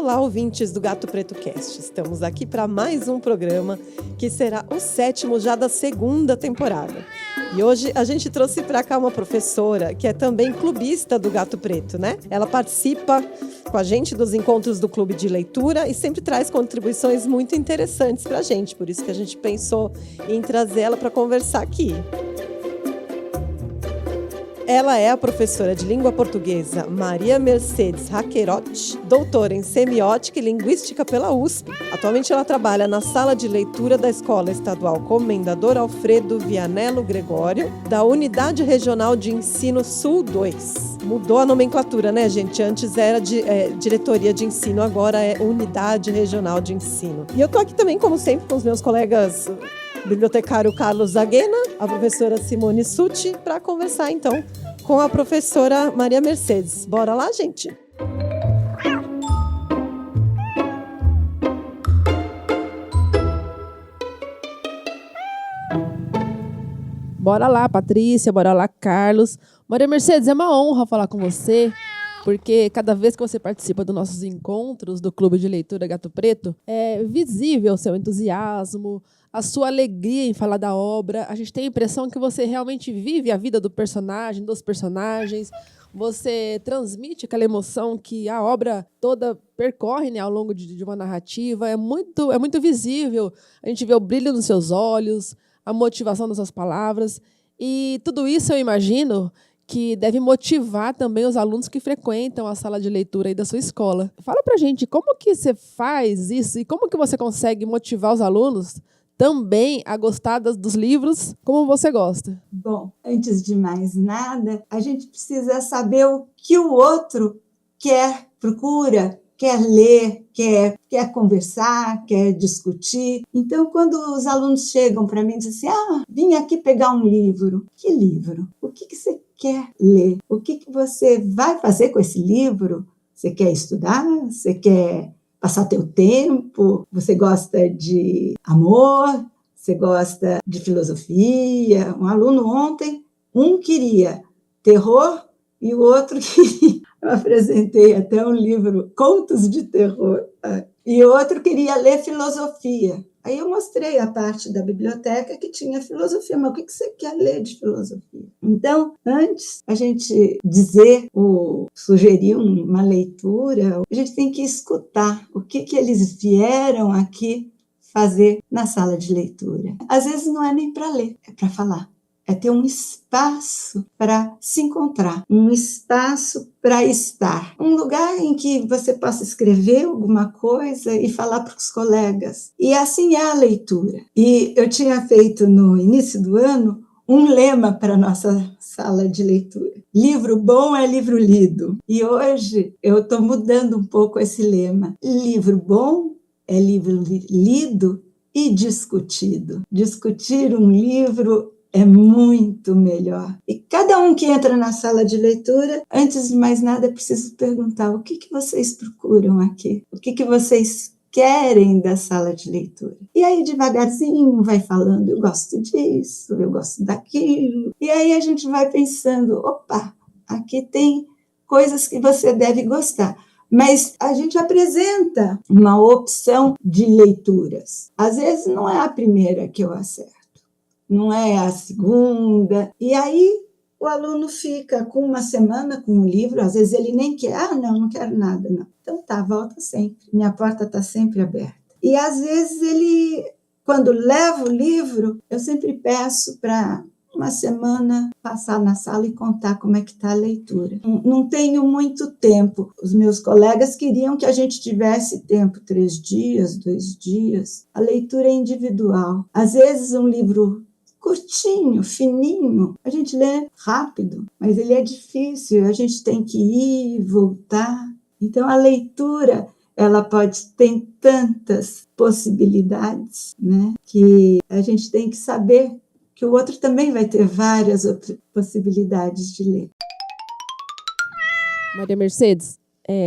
Olá, ouvintes do Gato Preto Cast. Estamos aqui para mais um programa que será o 7º já da segunda temporada. E hoje a gente trouxe para cá uma professora que é também clubista do Gato Preto, né? Ela participa com a gente dos encontros do Clube de Leitura e sempre traz contribuições muito interessantes para a gente. Por isso que a gente pensou em trazer ela para conversar aqui. Ela é a professora de língua portuguesa Maria Mercedes Raquerotti, doutora em semiótica e linguística pela USP. Atualmente ela trabalha na sala de leitura da Escola Estadual Comendador Alfredo Vianello Gregório, da Unidade Regional de Ensino Sul 2. Mudou a nomenclatura, né, gente? Antes era Diretoria de Ensino, agora é Unidade Regional de Ensino. E eu tô aqui também, como sempre, com os meus colegas bibliotecário Carlos Zaguena, a professora Simone Sutti, para conversar, então, com a professora Maria Mercedes. Bora lá, gente? Bora lá, Patrícia, bora lá, Carlos. Maria Mercedes, é uma honra falar com você, porque cada vez que você participa dos nossos encontros do Clube de Leitura Gato Preto, é visível o seu entusiasmo, a sua alegria em falar da obra. A gente tem a impressão que você realmente vive a vida do personagem, dos personagens. Você transmite aquela emoção que a obra toda percorre, né, ao longo de uma narrativa. É muito visível. A gente vê o brilho nos seus olhos, a motivação das suas palavras. E tudo isso, eu imagino, que deve motivar também os alunos que frequentam a sala de leitura aí da sua escola. Fala pra gente, como que você faz isso e como que você consegue motivar os alunos também a gostar dos livros como você gosta? Bom, antes de mais nada, a gente precisa saber o que o outro quer, procura, quer ler, quer conversar, quer discutir. Então, quando os alunos chegam para mim e dizem assim, vim aqui pegar um livro. Que livro? O que você quer ler? O que você vai fazer com esse livro? Você quer estudar? Você quer passar teu tempo? Você gosta de amor? Você gosta de filosofia? Um aluno ontem, um queria terror e o outro queria... Eu apresentei até um livro, Contos de Terror, e o outro queria ler filosofia. Aí eu mostrei a parte da biblioteca que tinha filosofia, mas o que você quer ler de filosofia? Então, antes a gente dizer ou sugerir uma leitura, a gente tem que escutar o que eles vieram aqui fazer na sala de leitura. Às vezes não é nem para ler, é para falar. É ter um espaço para se encontrar, um espaço para estar, um lugar em que você possa escrever alguma coisa e falar para os colegas. E assim é a leitura. E eu tinha feito no início do ano um lema para a nossa sala de leitura. Livro bom é livro lido. E hoje eu estou mudando um pouco esse lema. Livro bom é livro lido e discutido. Discutir um livro é muito melhor. E cada um que entra na sala de leitura, antes de mais nada, é preciso perguntar o que vocês procuram aqui? O que vocês querem da sala de leitura? E aí, devagarzinho, vai falando, eu gosto disso, eu gosto daquilo. E aí a gente vai pensando, opa, aqui tem coisas que você deve gostar. Mas a gente apresenta uma opção de leituras. Às vezes não é a primeira que eu acerto. Não é a segunda. E aí o aluno fica com uma semana com o livro, às vezes ele nem quer, não quero nada, não. Então tá, volta sempre. Minha porta está sempre aberta. E às vezes ele, quando leva o livro, eu sempre peço para uma semana passar na sala e contar como é que está a leitura. Não tenho muito tempo. Os meus colegas queriam que a gente tivesse tempo, 3 dias, 2 dias. A leitura é individual. Às vezes um livro curtinho, fininho, a gente lê rápido, mas ele é difícil, a gente tem que ir e voltar. Então, a leitura, ela tem tantas possibilidades, né, que a gente tem que saber que o outro também vai ter várias possibilidades de ler. Maria Mercedes,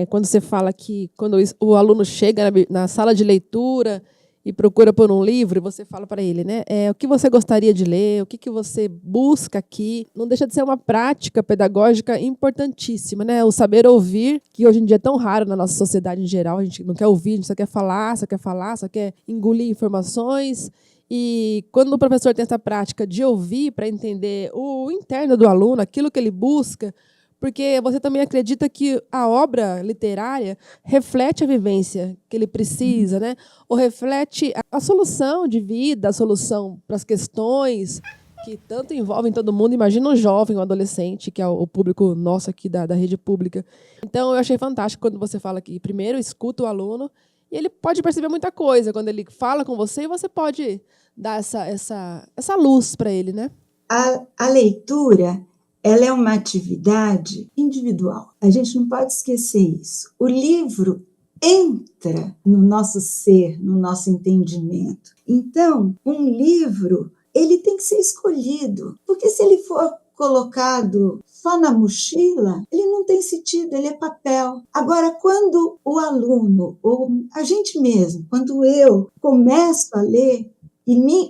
quando você fala que quando o aluno chega na sala de leitura e procura por um livro, e você fala para ele, né? O que você gostaria de ler, o que você busca aqui. Não deixa de ser uma prática pedagógica importantíssima, né? O saber ouvir, que hoje em dia é tão raro na nossa sociedade em geral. A gente não quer ouvir, a gente só quer falar, só quer engolir informações. E quando o professor tem essa prática de ouvir para entender o interno do aluno, aquilo que ele busca, porque você também acredita que a obra literária reflete a vivência que ele precisa, né? Ou reflete a solução de vida, a solução para as questões que tanto envolvem todo mundo. Imagina um jovem, um adolescente, que é o público nosso aqui da rede pública. Então, eu achei fantástico quando você fala que, primeiro, escuta o aluno, e ele pode perceber muita coisa quando ele fala com você, e você pode dar essa luz para ele, né? A leitura, ela é uma atividade individual. A gente não pode esquecer isso. O livro entra no nosso ser, no nosso entendimento. Então, um livro, ele tem que ser escolhido, porque se ele for colocado só na mochila, ele não tem sentido, ele é papel. Agora, quando o aluno, ou a gente mesmo, quando eu começo a ler,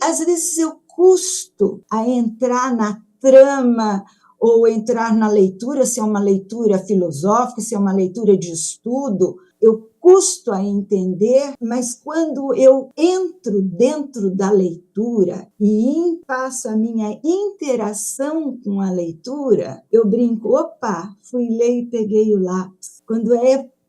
às vezes eu custo a entrar na trama ou entrar na leitura, se é uma leitura filosófica, se é uma leitura de estudo, eu custo a entender, mas quando eu entro dentro da leitura e faço a minha interação com a leitura, eu brinco, opa, fui ler e peguei o lápis. Quando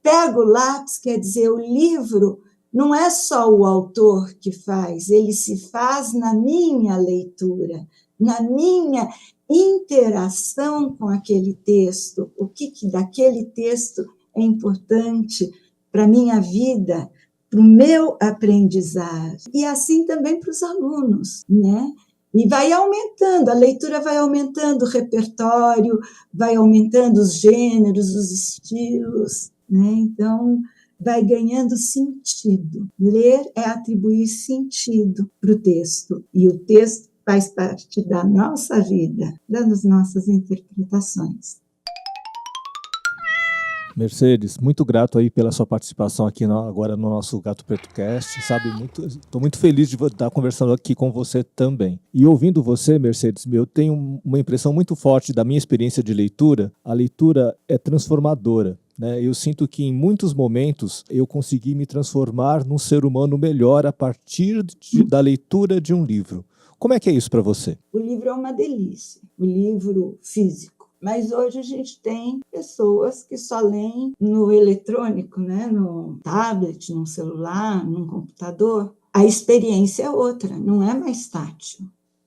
pego o lápis, quer dizer, o livro não é só o autor que faz, ele se faz na minha leitura, na minha interação com aquele texto, o que daquele texto é importante para a minha vida, para o meu aprendizado, e assim também para os alunos, né? E vai aumentando, a leitura vai aumentando o repertório, vai aumentando os gêneros, os estilos, né? Então, vai ganhando sentido. Ler é atribuir sentido para o texto, e o texto faz parte da nossa vida, das nossas interpretações. Mercedes, muito grato aí pela sua participação aqui agora no nosso Gato Preto Cast, sabe? Estou muito feliz de estar conversando aqui com você também. E ouvindo você, Mercedes, eu tenho uma impressão muito forte da minha experiência de leitura. A leitura é transformadora. Eu sinto que em muitos momentos eu consegui me transformar num ser humano melhor a partir da leitura de um livro. Como é que é isso para você? O livro é uma delícia, o livro físico. Mas hoje a gente tem pessoas que só leem no eletrônico, né? No tablet, no celular, no computador. A experiência é outra, não é mais tátil.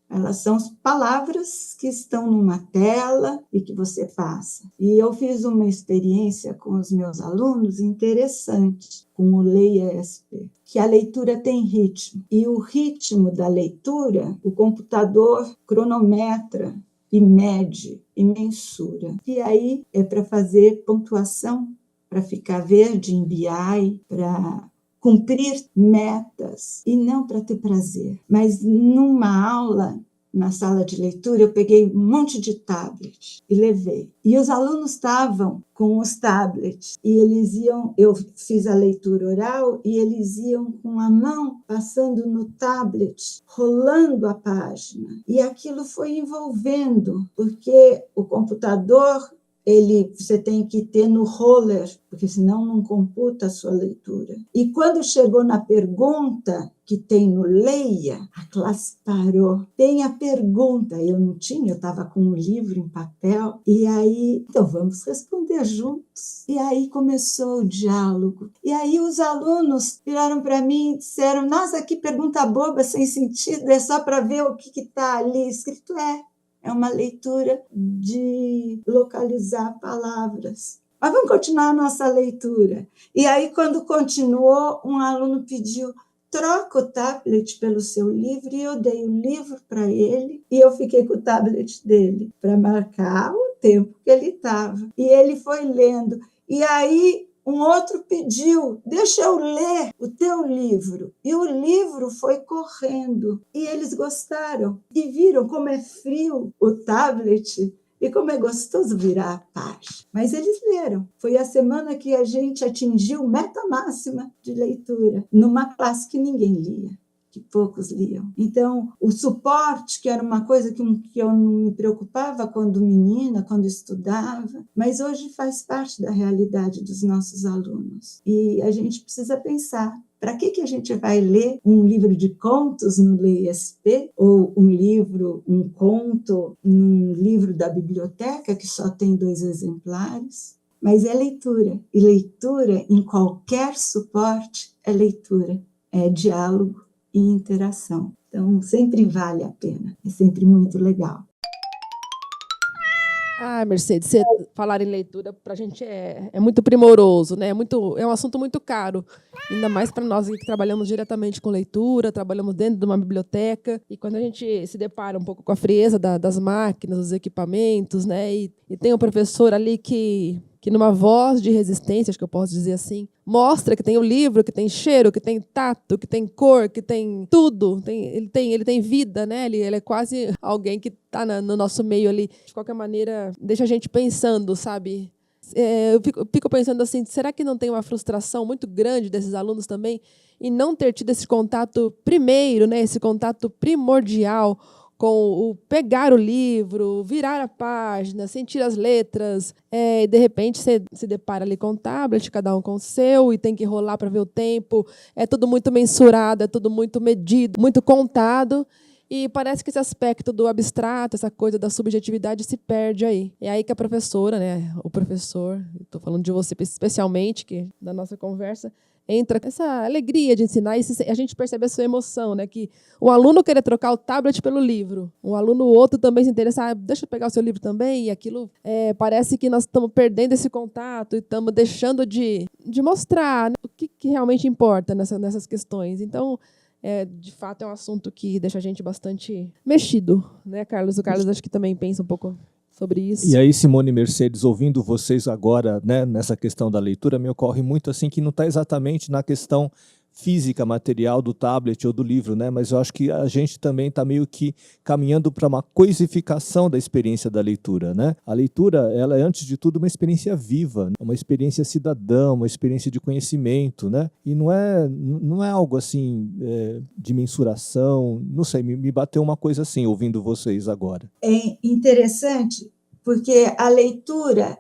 Elas são palavras que estão numa tela e que você passa. E eu fiz uma experiência com os meus alunos interessante, com o Leia SP, que a leitura tem ritmo. E o ritmo da leitura, o computador cronometra e mede e mensura. E aí é para fazer pontuação, para ficar verde em BI, para cumprir metas e não para ter prazer. Mas numa aula, na sala de leitura, eu peguei um monte de tablet e levei. E os alunos estavam com os tablets e eu fiz a leitura oral e eles iam com a mão passando no tablet, rolando a página. E aquilo foi envolvendo, porque o computador, você tem que ter no roller, porque senão não computa a sua leitura. E quando chegou na pergunta que tem no Leia, a classe parou. Tem a pergunta, eu não tinha, eu estava com um livro em papel, e aí, então vamos responder juntos. E aí começou o diálogo. E aí os alunos viraram para mim e disseram, nossa, que pergunta boba, sem sentido, é só para ver o que está ali escrito. É uma leitura de localizar palavras. Mas vamos continuar a nossa leitura. E aí, quando continuou, um aluno pediu, troca o tablet pelo seu livro, e eu dei o livro para ele, e eu fiquei com o tablet dele, para marcar o tempo que ele estava. E ele foi lendo. E aí, um outro pediu, deixa eu ler o teu livro. E o livro foi correndo. E eles gostaram. E viram como é frio o tablet. E como é gostoso virar a página. Mas eles leram. Foi a semana que a gente atingiu meta máxima de leitura, numa classe que ninguém lia, que poucos liam. Então, o suporte, que era uma coisa que eu não me preocupava quando menina, quando estudava, mas hoje faz parte da realidade dos nossos alunos. E a gente precisa pensar, para que a gente vai ler um livro de contos no LeiSP, ou um conto num livro da biblioteca que só tem 2 exemplares? Mas é leitura, e leitura em qualquer suporte é leitura, é diálogo e interação. Então, sempre vale a pena, é sempre muito legal. Mercedes, você falar em leitura para a gente é muito primoroso, né? É um assunto muito caro, ainda mais para nós que trabalhamos diretamente com leitura, trabalhamos dentro de uma biblioteca, e quando a gente se depara um pouco com a frieza das máquinas, dos equipamentos, né? E tem um professor ali que numa voz de resistência, acho que eu posso dizer assim, mostra que tem o livro, que tem cheiro, que tem tato, que tem cor, que tem tudo. Ele tem vida, né? Ele é quase alguém que está no nosso meio ali. De qualquer maneira, deixa a gente pensando, sabe? Eu fico pensando assim, será que não tem uma frustração muito grande desses alunos também em não ter tido esse contato primeiro, né? Esse contato primordial com o pegar o livro, virar a página, sentir as letras, e de repente você se depara ali com um tablet, cada um com o seu, e tem que rolar para ver o tempo, é tudo muito mensurado, é tudo muito medido, muito contado, e parece que esse aspecto do abstrato, essa coisa da subjetividade se perde aí. É aí que a professora, né, o professor, estou falando de você especialmente, que da nossa conversa, entra essa alegria de ensinar, e a gente percebe a sua emoção, né? Que o aluno querer trocar o tablet pelo livro, um aluno ou outro também se interessar, deixa eu pegar o seu livro também, e aquilo parece que nós estamos perdendo esse contato e estamos deixando de mostrar, né, o que realmente importa nessas questões. Então, de fato, é um assunto que deixa a gente bastante mexido, né, Carlos? O Carlos acho que também pensa um pouco sobre isso. E aí, Simone e Mercedes, ouvindo vocês agora, né, nessa questão da leitura, me ocorre muito assim que não está exatamente na questão física, material do tablet ou do livro, né? Mas eu acho que a gente também está meio que caminhando para uma coisificação da experiência da leitura, né? A leitura, ela é antes de tudo uma experiência viva, uma experiência cidadã, uma experiência de conhecimento, né? E não é algo assim de mensuração, não sei, me bateu uma coisa assim ouvindo vocês agora. É interessante porque a leitura,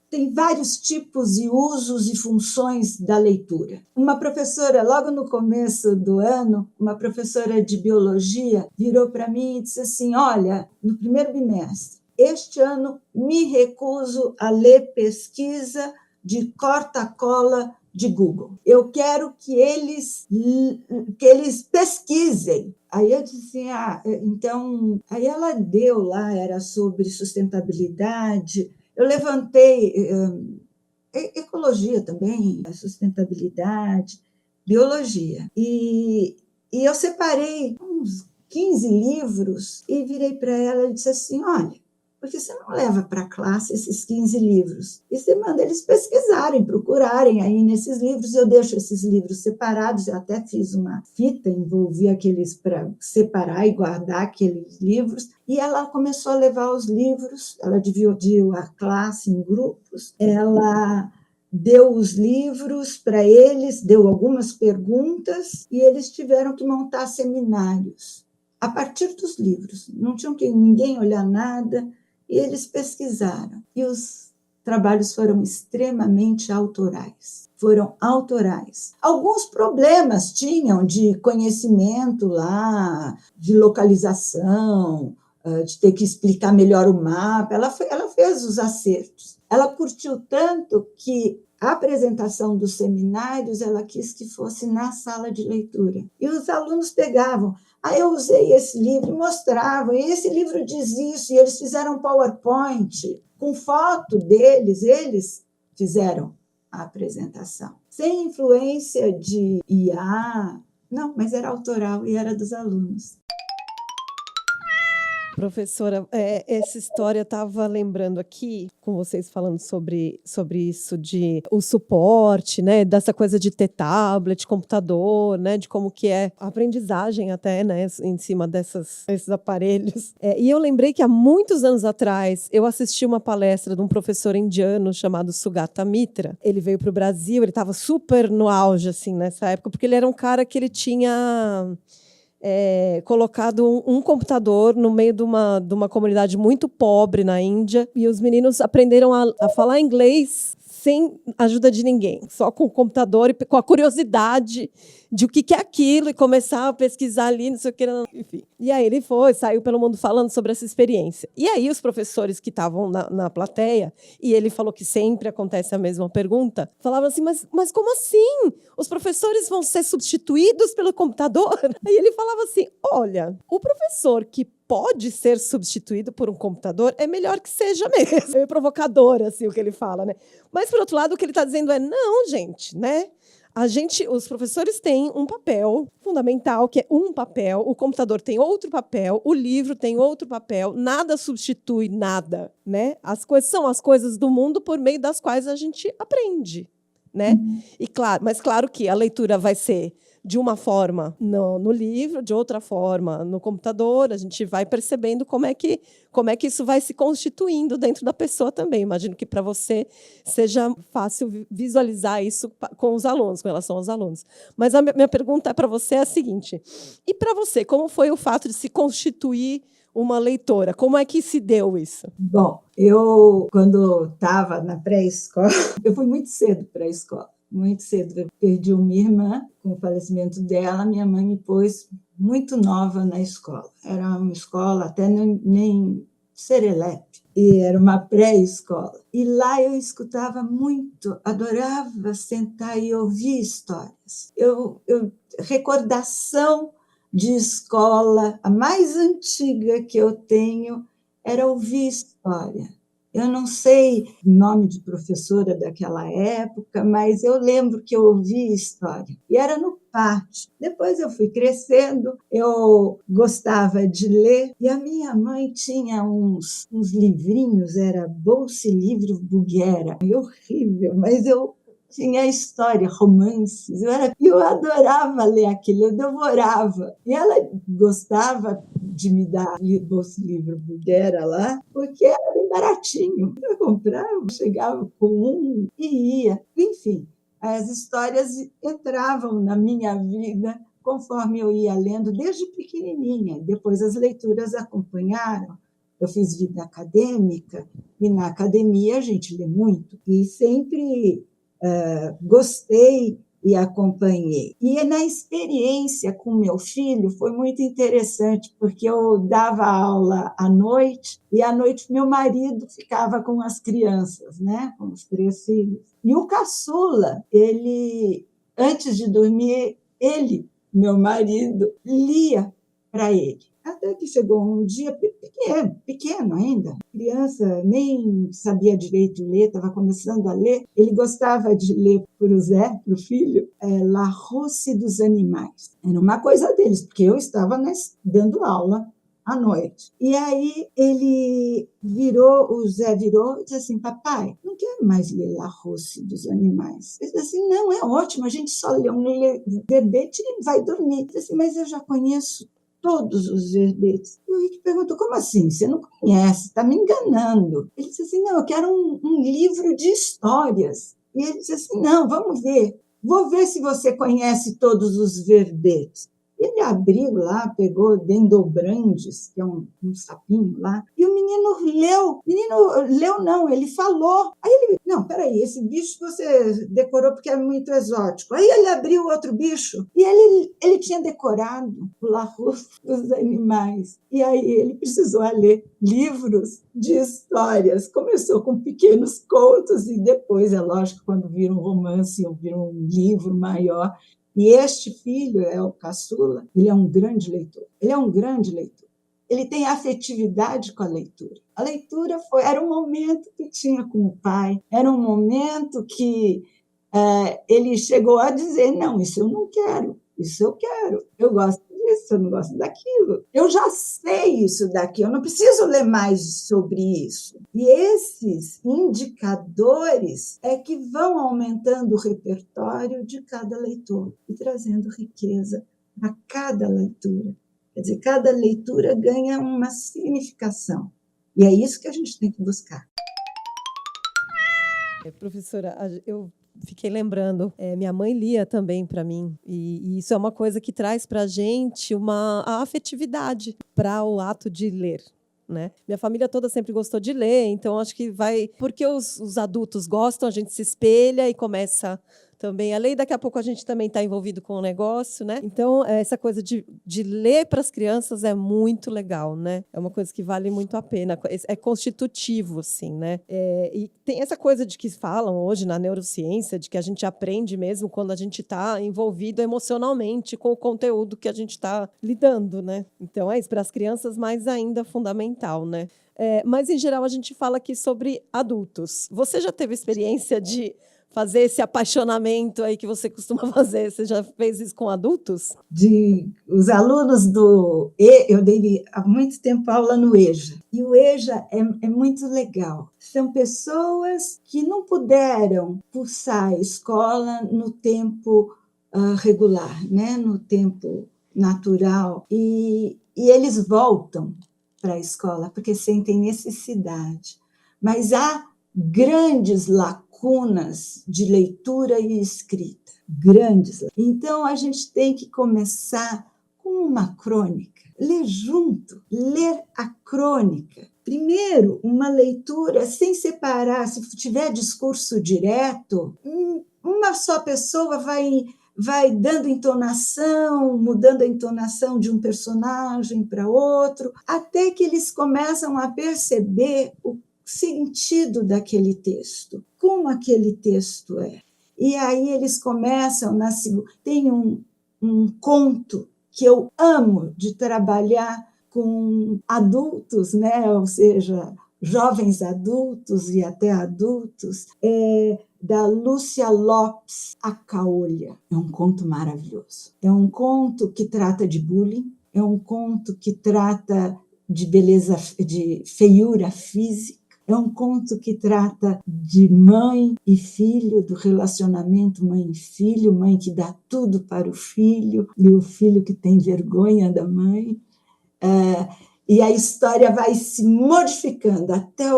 tem vários tipos e usos e funções da leitura. Uma professora, logo no começo do ano, uma professora de biologia virou para mim e disse assim, olha, no primeiro bimestre, este ano me recuso a ler pesquisa de corta-cola de Google. Eu quero que eles pesquisem. Aí eu disse, então... Aí ela deu lá, era sobre sustentabilidade. Eu levantei ecologia também, sustentabilidade, biologia. E eu separei uns 15 livros e virei para ela e disse assim, olha, por que você não leva para a classe esses 15 livros? E você manda eles pesquisarem, procurarem aí nesses livros. Eu deixo esses livros separados, eu até fiz uma fita, envolvi aqueles para separar e guardar aqueles livros. E ela começou a levar os livros, ela dividiu a classe em grupos, ela deu os livros para eles, deu algumas perguntas, e eles tiveram que montar seminários a partir dos livros. Não tinham que ninguém olhar nada, e eles pesquisaram. E os trabalhos foram extremamente autorais. Foram autorais. Alguns problemas tinham de conhecimento lá, de localização, de ter que explicar melhor o mapa. Ela fez os acertos. Ela curtiu tanto que a apresentação dos seminários ela quis que fosse na sala de leitura. E os alunos pegavam. Eu usei esse livro e mostravam. E esse livro diz isso. E eles fizeram um PowerPoint com foto deles. Eles fizeram a apresentação. Sem influência de IA. Não, mas era autoral e era dos alunos. Professora, essa história estava lembrando aqui, com vocês falando sobre isso de o suporte, né, dessa coisa de ter tablet, computador, né, de como que é a aprendizagem até, né, em cima desses aparelhos. E eu lembrei que há muitos anos atrás eu assisti uma palestra de um professor indiano chamado Sugata Mitra. Ele veio para o Brasil, ele estava super no auge, assim, nessa época, porque ele era um cara que ele tinha... colocado um computador no meio de uma comunidade muito pobre na Índia, e os meninos aprenderam a falar inglês sem ajuda de ninguém, só com o computador e com a curiosidade de o que é aquilo, e começar a pesquisar ali, não sei o que, enfim. E aí ele saiu pelo mundo falando sobre essa experiência. E aí os professores que estavam na plateia, e ele falou que sempre acontece a mesma pergunta, falavam assim, mas como assim? Os professores vão ser substituídos pelo computador? Aí ele falava assim, olha, o professor que pode ser substituído por um computador é melhor que seja mesmo. É provocador, assim, o que ele fala, né? Mas, por outro lado, o que ele está dizendo é, não, gente, né? Os professores têm um papel fundamental, que é um papel, o computador tem outro papel, o livro tem outro papel, nada substitui nada, né? As coisas são as coisas do mundo por meio das quais a gente aprende, né? Mas claro que a leitura vai ser de uma forma no livro, de outra forma no computador, a gente vai percebendo como é que isso vai se constituindo dentro da pessoa também. Imagino que para você seja fácil visualizar isso com os alunos, com relação aos alunos. Mas a minha pergunta para você é a seguinte, e para você, como foi o fato de se constituir uma leitora? Como é que se deu isso? Bom, eu, quando estava na pré-escola, eu fui muito cedo para a escola. Muito cedo. Eu perdi uma irmã, com o falecimento dela, minha mãe me pôs muito nova na escola. Era uma escola até nem serelepe, e era uma pré-escola. E lá eu escutava muito, adorava sentar e ouvir histórias. Recordação de escola, a mais antiga que eu tenho era ouvir história. Eu não sei o nome de professora daquela época, mas eu lembro que eu ouvi história. E era no pátio. Depois eu fui crescendo, eu gostava de ler, e a minha mãe tinha uns livrinhos, era Bolsa e Livro Bruguera. Horrível, mas eu tinha história, romances. Eu adorava ler aquilo, eu devorava. E ela gostava de me dar Bolsa e Livro Bruguera lá, porque era bem baratinho. Eu comprava, chegava com um e ia. Enfim, as histórias entravam na minha vida conforme eu ia lendo desde pequenininha. Depois as leituras acompanharam. Eu fiz vida acadêmica e na academia a gente lê muito. E sempre gostei e acompanhei. E na experiência com meu filho foi muito interessante, porque eu dava aula à noite e à noite meu marido ficava com as crianças, né, com os 3 filhos. E o caçula, ele, antes de dormir, meu marido, lia para ele. Até que chegou um dia, pequeno ainda, criança, nem sabia direito ler, estava começando a ler. Ele gostava de ler para o Zé, para o filho, La Roce dos Animais. Era uma coisa deles, porque eu estava dando aula à noite. E aí o Zé virou e disse assim, papai, não quero mais ler La Roce dos Animais. Ele disse assim, não, é ótimo, a gente só lê um verbete e vai dormir. Ele disse assim, mas eu já conheço todos os verbetes. E o Rick perguntou, como assim? Você não conhece, está me enganando. Ele disse assim, não, eu quero um livro de histórias. E ele disse assim, não, vamos ver. Vou ver se você conhece todos os verbetes. Ele abriu lá, pegou Dendobrandes, que é um sapinho lá, e o menino leu. Não, ele falou. Aí ele, não, peraí, esse bicho você decorou porque é muito exótico. Aí ele abriu outro bicho, e ele tinha decorado o La Roce dos Animais. E aí ele precisou ler livros de histórias. Começou com pequenos contos, e depois, é lógico, quando vira um romance ou vira um livro maior. E este filho, é o caçula, ele é um grande leitor. Ele tem afetividade com a leitura. A leitura era um momento que tinha com o pai, era um momento que ele chegou a dizer, não, isso eu não quero, isso eu quero. Eu gosto de disso, eu não gosto daquilo. Eu já sei isso daqui, eu não preciso ler mais sobre isso. E esses indicadores é que vão aumentando o repertório de cada leitor e trazendo riqueza a cada leitura. Quer dizer, cada leitura ganha uma significação. E é isso que a gente tem que buscar. Professora, eu fiquei lembrando, minha mãe lia também para mim, e isso é uma coisa que traz para a gente a afetividade para o ato de ler. Né? Minha família toda sempre gostou de ler, então acho que vai... Porque os adultos gostam, a gente se espelha e começa também a ler, e daqui a pouco a gente também está envolvido com o negócio, né? Então, essa coisa de ler para as crianças é muito legal, né? É uma coisa que vale muito a pena, é constitutivo, assim, né? E tem essa coisa de que falam hoje na neurociência, de que a gente aprende mesmo quando a gente está envolvido emocionalmente com o conteúdo que a gente está lidando, né? Então, é isso, para as crianças mais ainda fundamental, né? Mas, em geral, a gente fala aqui sobre adultos. Você já teve experiência de fazer esse apaixonamento aí que você costuma fazer? Você já fez isso com adultos? Os alunos eu dei há muito tempo aula no EJA. E o EJA é muito legal. São pessoas que não puderam cursar a escola no tempo regular, né? No tempo natural. E eles voltam para a escola porque sentem necessidade. Mas há grandes lacunas de leitura e escrita, grandes. Então, a gente tem que começar com uma crônica, ler junto, ler a crônica. Primeiro, uma leitura sem separar, se tiver discurso direto, uma só pessoa vai dando entonação, mudando a entonação de um personagem para outro, até que eles começam a perceber o sentido daquele texto, como aquele texto é. E aí eles começam, tem um conto que eu amo de trabalhar com adultos, né? Ou seja, jovens adultos e até adultos, da Lúcia Lopes, A Caolha. É um conto maravilhoso. É um conto que trata de bullying, é um conto que trata de beleza, de feiura física, é um conto que trata de mãe e filho, do relacionamento mãe e filho, mãe que dá tudo para o filho e o filho que tem vergonha da mãe. E a história vai se modificando até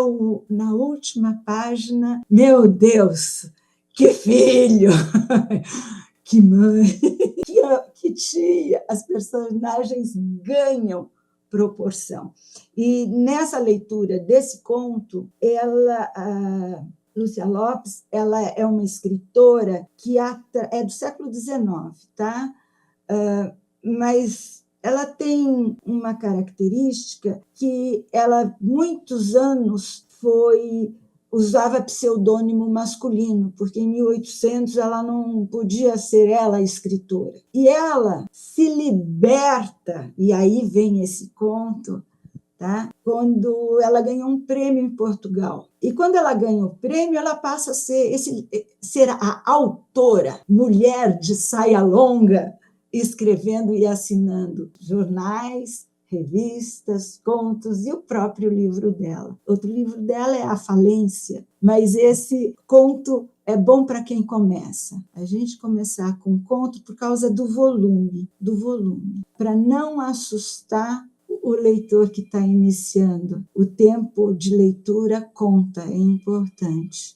na última página. Meu Deus, que filho, que mãe, que tia. As personagens ganham proporção. E nessa leitura desse conto, a Lúcia Lopes, ela é uma escritora que é do século XIX, tá? Mas ela tem uma característica que ela, muitos anos, usava pseudônimo masculino, porque em 1800 ela não podia ser ela a escritora. E ela se liberta, e aí vem esse conto, tá? Quando ela ganhou um prêmio em Portugal. E quando ela ganha o prêmio, ela passa a ser a autora, mulher de saia longa, escrevendo e assinando jornais, revistas, contos e o próprio livro dela. Outro livro dela é A Falência, mas esse conto é bom para quem começa. A gente começar com um conto por causa do volume, para não assustar o leitor que está iniciando. O tempo de leitura conta, é importante.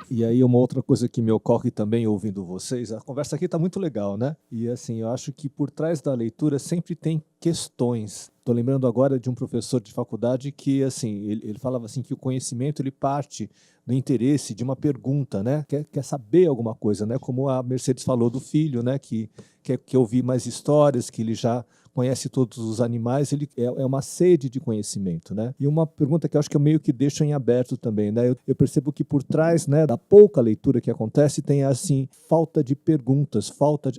E aí uma outra coisa que me ocorre também ouvindo vocês, a conversa aqui está muito legal, né? E assim, eu acho que por trás da leitura sempre tem questões. Estou lembrando agora de um professor de faculdade que assim, ele falava assim que o conhecimento ele parte do interesse de uma pergunta, né? Quer saber alguma coisa, né? Como a Mercedes falou do filho, né? Que quer ouvir mais histórias, que ele já conhece todos os animais, ele é uma sede de conhecimento, né? E uma pergunta que eu acho que eu meio que deixo em aberto também, né? Eu percebo que por trás, né, da pouca leitura que acontece, tem assim, falta de perguntas,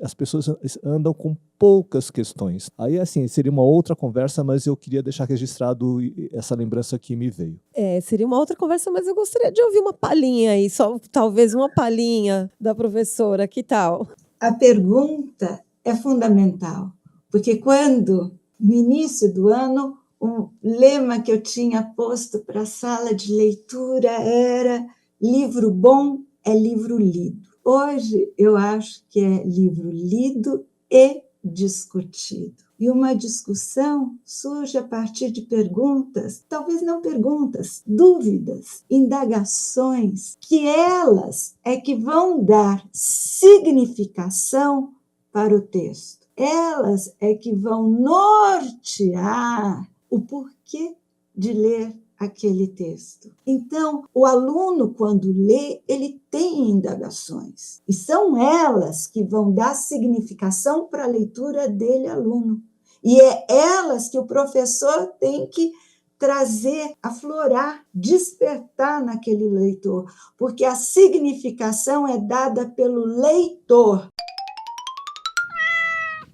as pessoas andam com poucas questões. Aí, assim, seria uma outra conversa, mas eu queria deixar registrado essa lembrança que me veio. Seria uma outra conversa, mas eu gostaria de ouvir uma palhinha aí, só talvez uma palhinha da professora, que tal? A pergunta é fundamental, porque quando, no início do ano, o lema que eu tinha posto para a sala de leitura era livro bom é livro lido. Hoje, eu acho que é livro lido e discutido. E uma discussão surge a partir de perguntas, talvez não perguntas, dúvidas, indagações, que elas é que vão dar significação para o texto. Elas é que vão nortear o porquê de ler aquele texto. Então, o aluno, quando lê, ele tem indagações. E são elas que vão dar significação para a leitura dele, aluno. E é elas que o professor tem que trazer, aflorar, despertar naquele leitor, porque a significação é dada pelo leitor.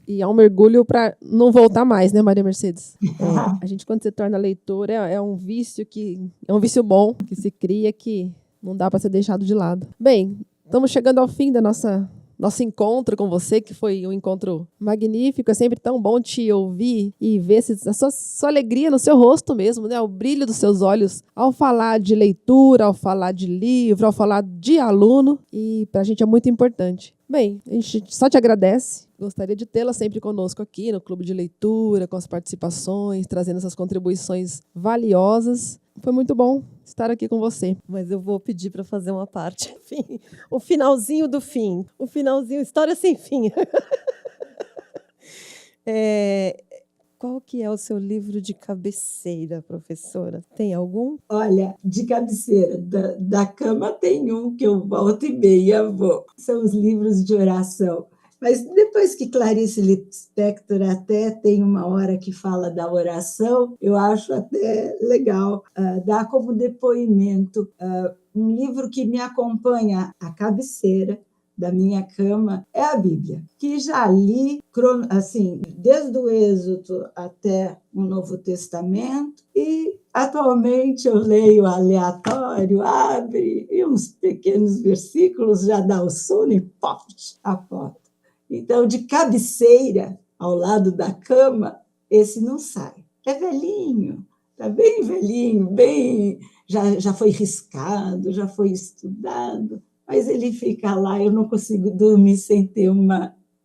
E é um mergulho para não voltar mais, né, Maria Mercedes? A gente, quando se torna leitor, é um vício bom que se cria, que não dá para ser deixado de lado. Bem, estamos chegando ao fim da nosso encontro com você, que foi um encontro magnífico. É sempre tão bom te ouvir e ver a sua alegria no seu rosto mesmo, né? O brilho dos seus olhos ao falar de leitura, ao falar de livro, ao falar de aluno. E para a gente é muito importante. Bem, a gente só te agradece. Gostaria de tê-la sempre conosco aqui no Clube de Leitura, com as participações, trazendo essas contribuições valiosas. Foi muito bom estar aqui com você. Mas eu vou pedir para fazer uma parte. O finalzinho do fim. O finalzinho, história sem fim. Qual que é o seu livro de cabeceira, professora? Tem algum? Olha, de cabeceira, da cama tem um que eu volto e meia vou. São os livros de oração. Mas depois que Clarice Lispector até tem uma hora que fala da oração, eu acho até legal dar como depoimento um livro que me acompanha à cabeceira da minha cama é a Bíblia, que já li assim, desde o Êxodo até o Novo Testamento, e atualmente eu leio aleatório, abre, e uns pequenos versículos já dá o sono e pof, a porta. Então, de cabeceira, ao lado da cama, esse não sai. É velhinho, está bem velhinho, já foi riscado, já foi estudado, mas ele fica lá, eu não consigo dormir sem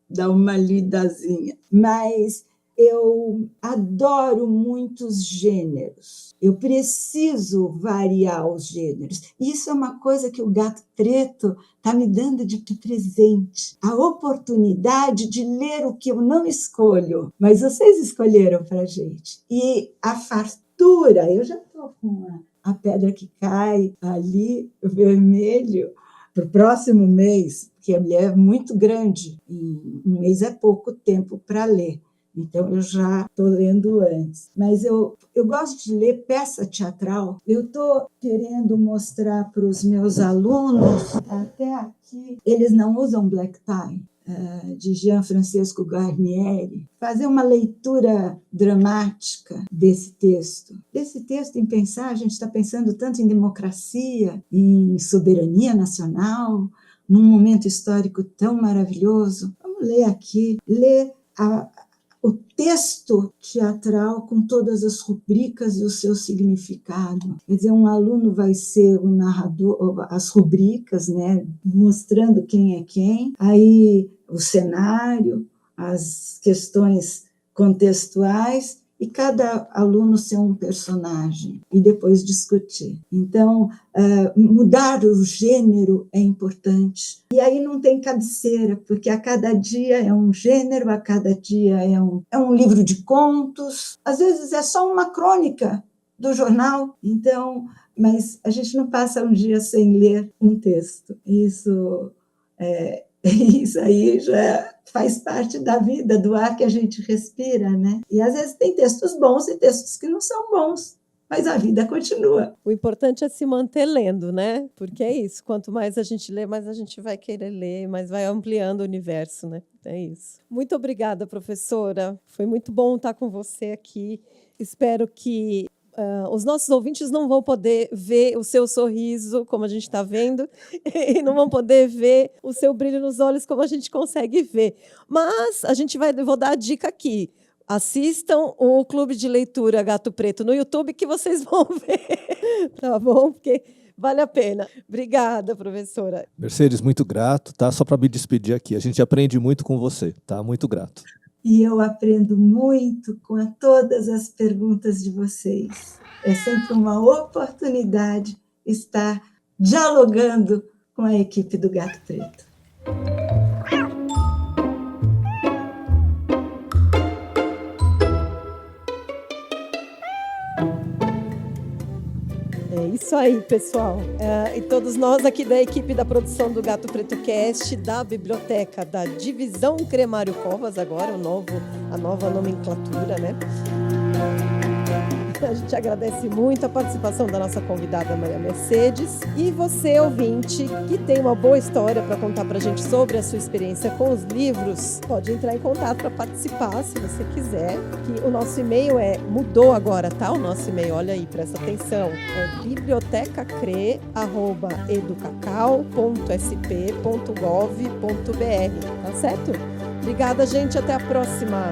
dar uma lidazinha. Mas eu adoro muitos gêneros. Eu preciso variar os gêneros. Isso é uma coisa que o Gato Preto está me dando de presente. A oportunidade de ler o que eu não escolho, mas vocês escolheram para a gente. E a fartura, eu já estou com a pedra que cai ali, o vermelho, para o próximo mês, porque a mulher é muito grande, e um mês é pouco tempo para ler. Então, eu já estou lendo antes. Mas eu gosto de ler peça teatral. Eu estou querendo mostrar para os meus alunos, até aqui, eles não usam black tie, de Jean Francesco Guarnieri, fazer uma leitura dramática desse texto. Desse texto em pensar, a gente está pensando tanto em democracia, em soberania nacional, num momento histórico tão maravilhoso. Vamos ler aqui, ler o texto teatral com todas as rubricas e o seu significado. Quer dizer, um aluno vai ser o narrador, as rubricas, né, mostrando quem é quem, aí o cenário, as questões contextuais, e cada aluno ser um personagem, e depois discutir. Então, mudar o gênero é importante. E aí não tem cabeceira, porque a cada dia é um gênero, a cada dia é um livro de contos, às vezes é só uma crônica do jornal. Então, mas a gente não passa um dia sem ler um texto. Isso aí já faz parte da vida, do ar que a gente respira, né? E às vezes tem textos bons e textos que não são bons, mas a vida continua. O importante é se manter lendo, né? Porque é isso, quanto mais a gente lê, mais a gente vai querer ler, mais vai ampliando o universo, né? É isso. Muito obrigada, professora. Foi muito bom estar com você aqui. Espero que os nossos ouvintes não vão poder ver o seu sorriso, como a gente está vendo, e não vão poder ver o seu brilho nos olhos, como a gente consegue ver. Mas vou dar a dica aqui. Assistam o Clube de Leitura Gato Preto no YouTube, que vocês vão ver, tá bom? Porque vale a pena. Obrigada, professora. Mercedes, muito grato, tá? Só para me despedir aqui. A gente aprende muito com você, tá? Muito grato. E eu aprendo muito com todas as perguntas de vocês. É sempre uma oportunidade estar dialogando com a equipe do Gato Preto. É isso aí, pessoal. E todos nós aqui da equipe da produção do Gato Preto Cast, da biblioteca da Divisão Cremário Covas, agora a nova nomenclatura, né? A gente agradece muito a participação da nossa convidada Maria Mercedes. E você, ouvinte, que tem uma boa história para contar para a gente sobre a sua experiência com os livros, pode entrar em contato para participar, se você quiser. Que o nosso e-mail mudou agora, tá? O nosso e-mail, olha aí, presta atenção. É bibliotecacre@educacau.sp.gov.br. Tá certo? Obrigada, gente. Até a próxima.